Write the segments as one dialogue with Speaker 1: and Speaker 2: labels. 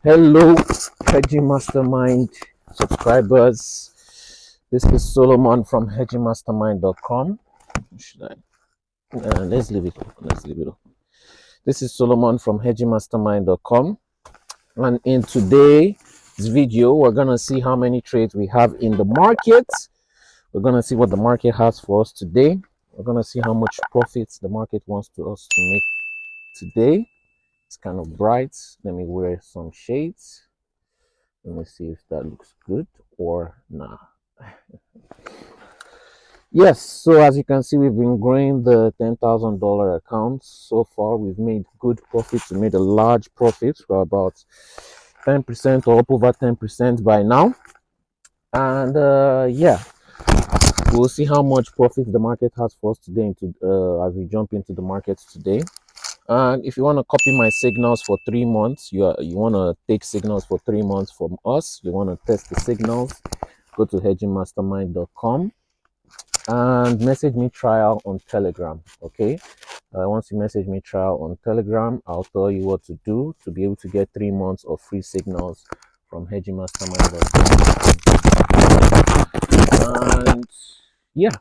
Speaker 1: Hello, Hedging Mastermind subscribers. This is Solomon from hedgingmastermind.com. Should I? Let's leave it open. Let's leave it open. This is Solomon from hedgingmastermind.com. And in today's video, we're going to see how many trades we have in the market. We're going to see what the market has for us today. We're going to see how much profits the market wants us to make today. It's kind of bright. Let me wear some shades. Let me see if that looks good or not. Yes, so as you can see, we've been growing the $10,000 account. So far, we've made good profits. We made a large profit. We're about 10% or up over 10% by now. And yeah, we'll see how much profit the market has for us today as we jump into the markets today. And if you want to copy my signals for 3 months, you want to take signals for 3 months from us, you want to test the signals, go to hedgingmastermind.com and message me trial on Telegram. Okay, once you message me trial on Telegram, I'll tell you what to do to be able to get 3 months of free signals from hedgingmastermind.com. And yeah,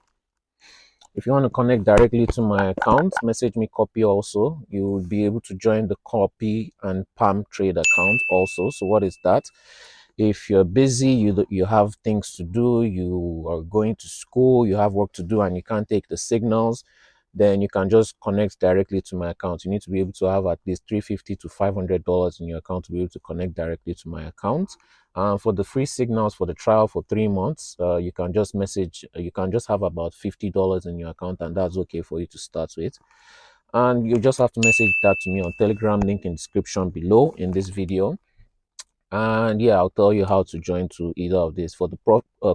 Speaker 1: if you want to connect directly to my account, message me copy also. You will be able to join the copy and palm trade account also. So what is that? If you're busy, you have things to do, you are going to school, you have work to do, and you can't take the signals, then you can just connect directly to my account. You need to be able to have at least $350 to $500 in your account to be able to connect directly to my account. For the free signals for the trial for 3 months, you can just have about $50 in your account, and that's okay for you to start with. And you just have to message that to me on Telegram, link in description below in this video. And yeah, I'll tell you how to join to either of these. For the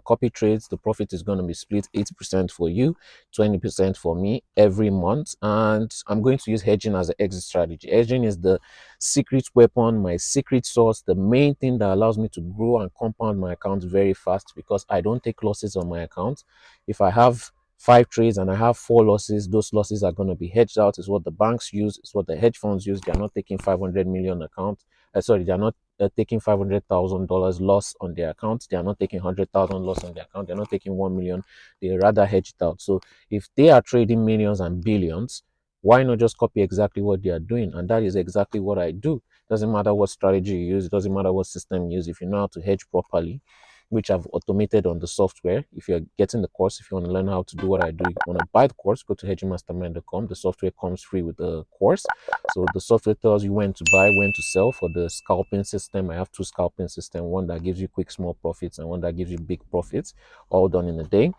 Speaker 1: copy trades, the profit is going to be split 80% for you, 20% for me every month. And I'm going to use hedging as an exit strategy. Hedging is the secret weapon, my secret sauce, the main thing that allows me to grow and compound my account very fast, because I don't take losses on my account. If I have 5 trades and I have 4 losses, those losses are going to be hedged out. Is what the banks use, is what the hedge funds use. They're not taking 500 million account. They're not taking $500,000 loss on their account. They are not taking 100,000 loss on their account. They're not taking 1 million. They rather hedge it out. So if they are trading millions and billions, why not just copy exactly what they are doing? And that is exactly what I do. Doesn't matter what strategy you use. It doesn't matter what system you use. If you know how to hedge properly, which I've automated on the software. If you're getting the course, if you want to learn how to do what I do, you want to buy the course, go to hedgingmastermind.com. The software comes free with the course. So the software tells you when to buy, when to sell. For the scalping system, I have 2 scalping systems, one that gives you quick small profits and one that gives you big profits, all done in a day.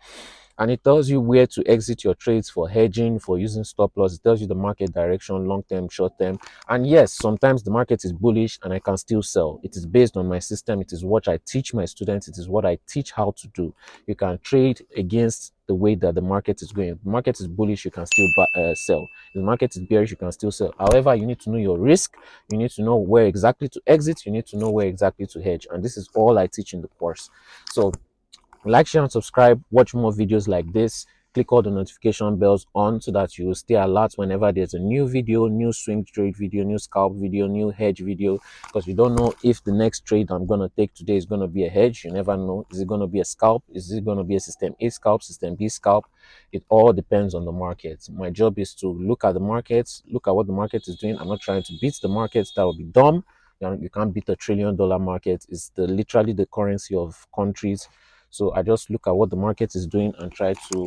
Speaker 1: And it tells you where to exit your trades for hedging, for using stop loss. It tells you the market direction, long term, short term. And yes, sometimes the market is bullish and I can still sell. It is based on my system. It is what I teach my students. It is what I teach how to do. You can trade against the way that the market is going. If the market is bullish, you can still sell. If the market is bearish, you can still sell. However, you need to know your risk. You need to know where exactly to exit. You need to know where exactly to hedge. And this is all I teach in the course. So like, share, and subscribe. Watch more videos like this. Click all the notification bells on so that you will stay alert whenever there's a new video, new swing trade video, new scalp video, new hedge video, because you don't know if the next trade I'm going to take today is going to be a hedge. You never know. Is it going to be a scalp? Is it going to be a system A scalp, system B scalp? It all depends on the market. My job is to look at the markets, look at what the market is doing. I'm not trying to beat the markets. That would be dumb. You can't beat a $1 trillion market. It's literally the currency of countries. So I just look at what the market is doing and try to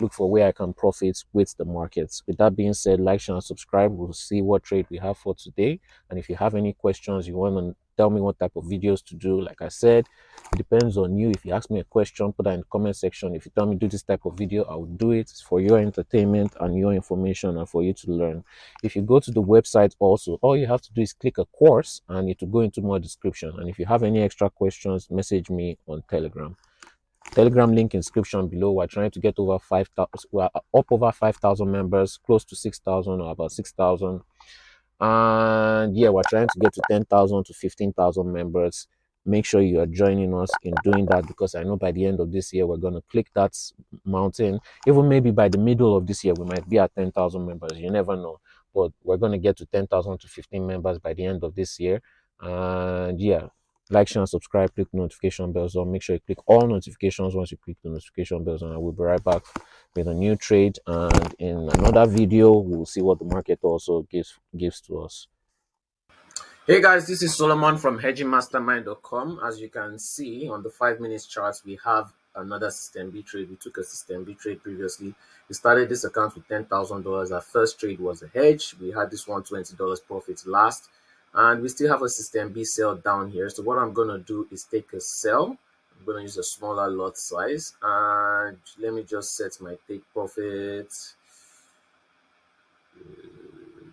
Speaker 1: look for where I can profit with the markets. With that being said, like, share, and subscribe. We'll see what trade we have for today. And if you have any questions, you want to tell me what type of videos to do, like I said, it depends on you. If you ask me a question, put that in the comment section. If you tell me do this type of video, I will do it. It's for your entertainment and your information and for you to learn. If you go to the website also, all you have to do is click a course and it will go into more description. And if you have any extra questions, message me on Telegram. Telegram link in description below. We're trying to get over 5,000. We're up over 5,000 members, close to 6,000 or about 6,000. And yeah, we're trying to get to 10,000 to 15,000 members. make sure you are joining us in doing that, because I know by the end of this year we're going to click that mountain. Even maybe by the middle of this year we might be at 10,000 members. You never know, but we're going to get to 10,000 to 15 members by the end of this year. And yeah, like, share, and subscribe. Click notification bells on. Make sure you click all notifications once you click the notification bells on. I will be right back with a new trade, and in another video we'll see what the market also gives to us. Hey guys, this is Solomon from hedgingmastermind.com. As you can see on the 5 minutes charts, we have another system B trade. We took a system B trade previously. We started this account with $10,000. Our first trade was a hedge. We had this $120 profit last, and we still have a system B sell down here. So what I'm going to do is take a sell. I'm going to use a smaller lot size, and let me just set my take profit.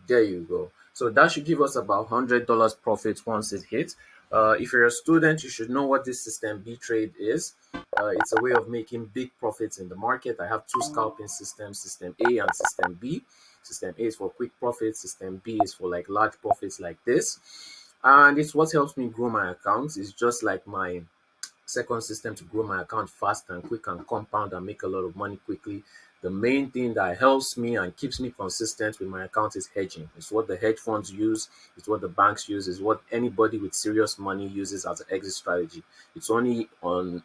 Speaker 1: There you go. So that should give us about $100 profit once it hits. If you're a student, you should know what this system B trade is. It's a way of making big profits in the market. I have two scalping systems, system A and system B. System A is for quick profits, system B is for like large profits like this. And it's what helps me grow my accounts. It's just like my second system to grow my account fast and quick and compound and make a lot of money quickly. The main thing that helps me and keeps me consistent with my account is hedging. It's what the hedge funds use, it's what the banks use, it's what anybody with serious money uses as an exit strategy. It's only when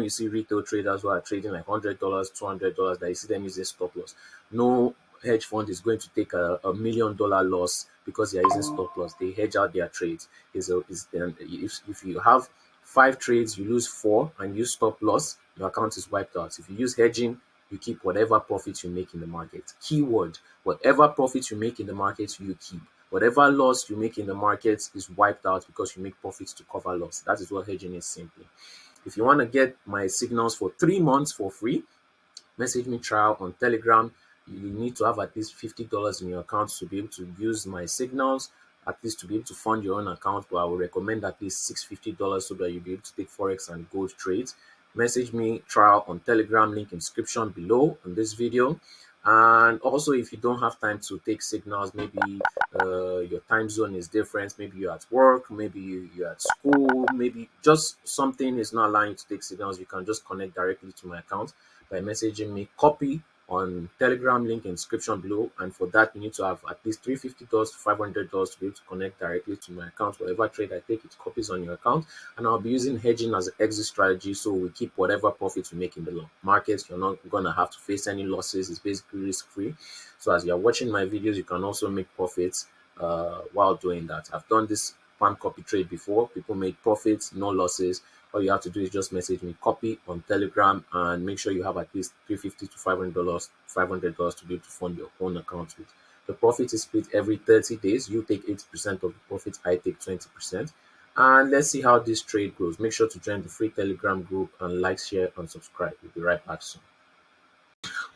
Speaker 1: you see retail traders who are trading like $100, $200 that you see them using stop loss. No hedge fund is going to take a $1 million loss because they are using stop loss. They hedge out their trades. If you have 5 trades, you lose 4 and you stop loss, your account is wiped out. If you use hedging, you keep whatever profits you make in the market. Keyword, whatever profits you make in the market, you keep. Whatever loss you make in the market is wiped out because you make profits to cover loss. That is what hedging is simply. If you want to get my signals for 3 months for free, message me trial on Telegram. You need to have at least $50 in your account to be able to use my signals, at least to be able to fund your own account. But I will recommend at least $650 so that you'll be able to take Forex and gold trades. Message me trial on Telegram, link in description below on this video. And also, if you don't have time to take signals, maybe your time zone is different, maybe you're at work, maybe you're at school, maybe just something is not allowing you to take signals, you can just connect directly to my account by messaging me copy on Telegram, link in description below. And for that, you need to have at least $350 to $500 to be able to connect directly to my account. Whatever trade I take, it copies on your account. And I'll be using hedging as an exit strategy, so we keep whatever profits we make in the markets. You're not going to have to face any losses. It's basically risk-free. So as you're watching my videos, you can also make profits while doing that. I've done this farm copy trade before. People made profits, no losses. All you have to do is just message me copy on Telegram and make sure you have at least $350 to $500 to be able to fund your own account with. The profit is split every 30 days. You take 80% of the profit, I take 20%. And let's see how this trade goes. Make sure to join the free Telegram group and like, share, and subscribe. We'll be right back soon.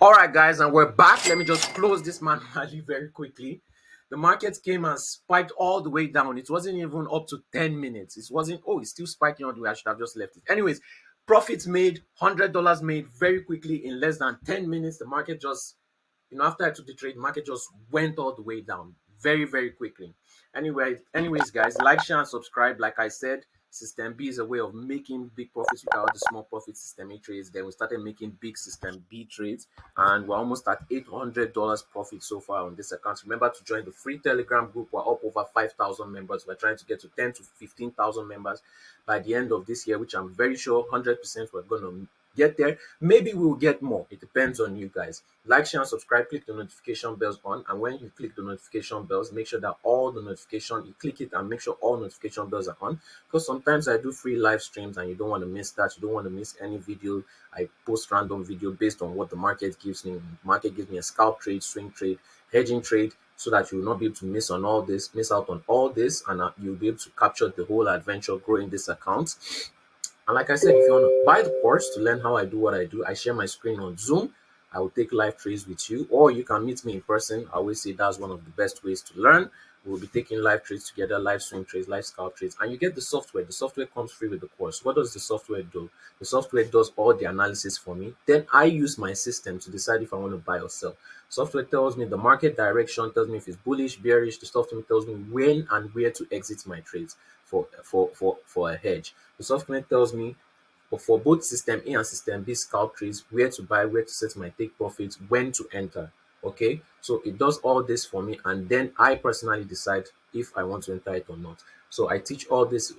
Speaker 1: All right, guys, and we're back. Let me just close this manually very quickly. The market came and spiked all the way down. It wasn't even up to 10 minutes. It wasn't, oh, it's still spiking all the way. I should have just left it. Anyways, profits made, $100 made very quickly in less than 10 minutes. The market just, after I took the trade, the market just went all the way down very, very quickly. Anyways, guys, like, share, and subscribe. Like I said, System B is a way of making big profits without the small profit System A trades. Then we started making big System B trades, and we're almost at $800 profit so far on this account. Remember to join the free Telegram group. We're up over 5,000 members. We're trying to get to 10 to 15,000 members by the end of this year, which I'm very sure 100% we're going to get there. Maybe we'll get more. It depends on you guys. Like, share, and subscribe. Click the notification bells on, and when you click the notification bells, make sure that all the notification, you click it and make sure all notification bells are on, because sometimes I do free live streams and you don't want to miss that. You don't want to miss any video. I post random video based on what the market gives me. The market gives me a scalp trade, swing trade, hedging trade, so that you will not be able to miss out on all this, and you'll be able to capture the whole adventure growing this account. And like I said, if you want to buy the course to learn how I do what I do, I share my screen on Zoom. I will take live trades with you, or you can meet me in person. I always say that's one of the best ways to learn. We'll be taking live trades together, live swing trades, live scalp trades, and you get the software. The software comes free with the course. What does the software do? The software does all the analysis for me. Then I use my system to decide if I want to buy or sell. Software tells me the market direction, tells me if it's bullish, bearish. The software tells me when and where to exit my trades.
Speaker 2: for a hedge. The soft connect tells me for both system A and system B scalp trades, where to buy, where to set my take profits, when to enter. Okay, so it does all this for me, and then I personally decide if I want to enter it or not. So I teach all this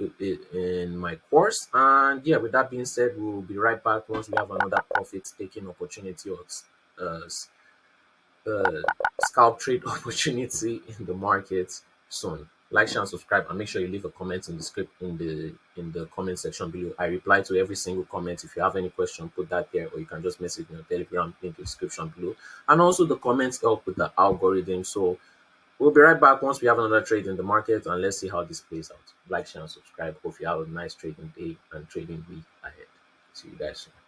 Speaker 2: in my course, and yeah, with that being said, we'll be right back once we have another profit taking opportunity or uh, uh, scalp trade opportunity in the market soon. Like, share, and subscribe, and make sure you leave a comment in the script in the comment section below. I reply to every single comment. If you have any question, put that there, or you can just message me on Telegram link in the description below. And also, the comments help with the algorithm. So we'll be right back once we have another trade in the market, and let's see how this plays out. Like, share, and subscribe. Hope you have a nice trading day and trading week ahead. See you guys soon.